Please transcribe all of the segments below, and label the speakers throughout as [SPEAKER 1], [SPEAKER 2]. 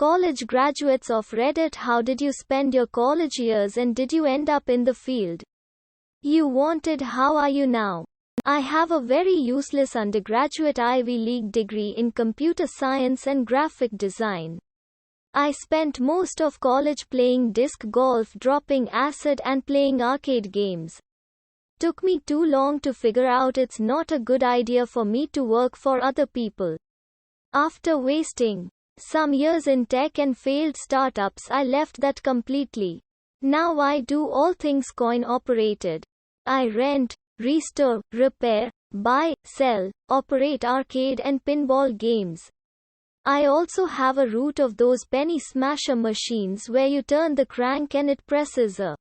[SPEAKER 1] College graduates of Reddit, how did you spend your college years and did you end up in the field you wanted? How are you now? I have a very useless undergraduate Ivy League degree in computer science and graphic design. I spent most of college playing disc golf, dropping acid and playing arcade games. Took me too long to figure out it's not a good idea for me to work for other people. After wasting some years in tech and failed startups, I left that completely. Now I do all things coin operated. I rent, restore, repair, buy, sell, operate arcade and pinball games. I also have a route of those penny smasher machines where you turn the crank and it presses a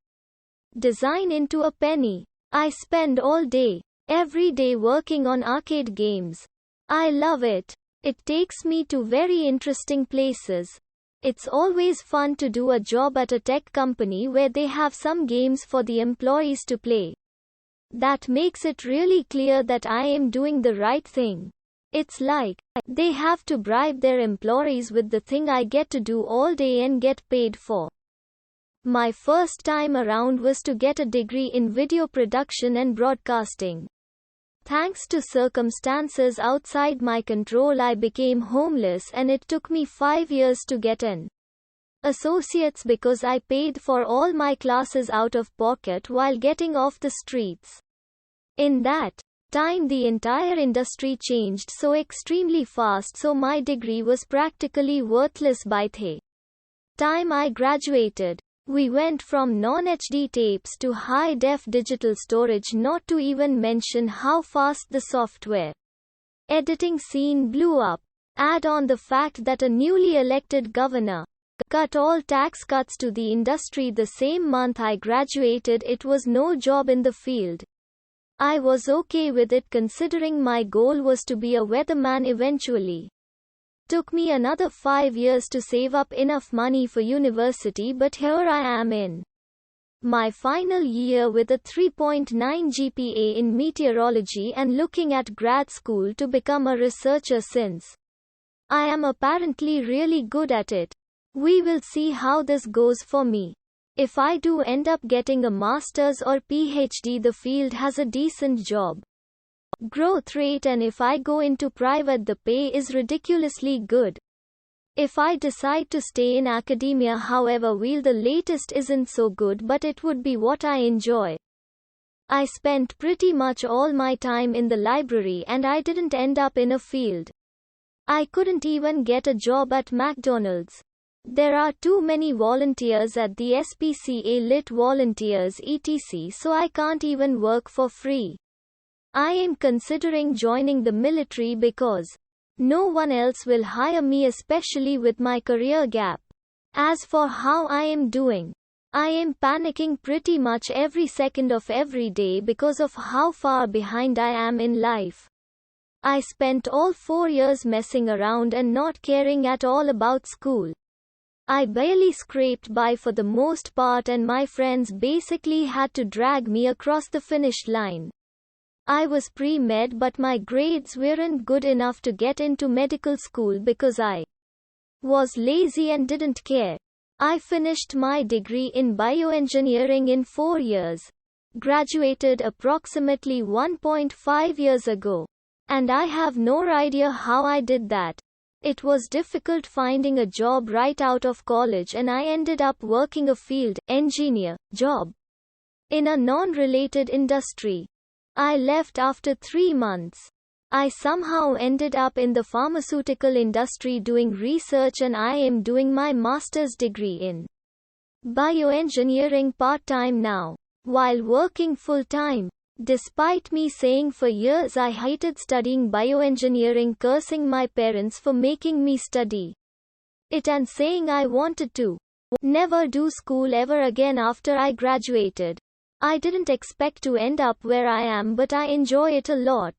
[SPEAKER 1] design into a penny. I spend all day, every day working on arcade games. I love it. It takes me to very interesting places. It's always fun to do a job at a tech company where they have some games for the employees to play. That makes it really clear that I am doing the right thing. It's like they have to bribe their employees with the thing I get to do all day and get paid for. My first time around was to get a degree in video production and broadcasting. Thanks to circumstances outside my control, I became homeless and it took me 5 years to get an associate's because I paid for all my classes out of pocket while getting off the streets. In that time, the entire industry changed so extremely fast, so my degree was practically worthless by the time I graduated. We went from non-HD tapes to high-def digital storage, not to even mention how fast the software editing scene blew up. Add on the fact that a newly elected governor cut all tax cuts to the industry the same month I graduated. It was no job in the field. I was okay with it considering my goal was to be a weatherman eventually. Took me another 5 years to save up enough money for university, but here I am in my final year with a 3.9 GPA in meteorology and looking at grad school to become a researcher since I am apparently really good at it. We will see how this goes for me. If I do end up getting a master's or PhD, the field has a decent job growth rate, and if I go into private, the pay is ridiculously good. If I decide to stay in academia, however, well, the latest isn't so good, but it would be what I enjoy. I spent pretty much all my time in the library and I didn't end up in a field. I couldn't even get a job at McDonald's. There are too many volunteers at the SPCA, lit volunteers etc., so I can't even work for free. I am considering joining the military because no one else will hire me, especially with my career gap. As for how I am doing, I am panicking pretty much every second of every day because of how far behind I am in life. I spent all 4 years messing around and not caring at all about school. I barely scraped by for the most part, and my friends basically had to drag me across the finish line. I was pre-med, but my grades weren't good enough to get into medical school because I was lazy and didn't care. I finished my degree in bioengineering in 4 years. Graduated approximately 1.5 years ago. And I have no idea how I did that. It was difficult finding a job right out of college, and I ended up working a field engineer job in a non-related industry. I left after 3 months. I somehow ended up in the pharmaceutical industry doing research, and I am doing my master's degree in bioengineering part-time now, while working full-time. Despite me saying for years I hated studying bioengineering, cursing my parents for making me study it, and saying I wanted to never do school ever again after I graduated. I didn't expect to end up where I am, but I enjoy it a lot.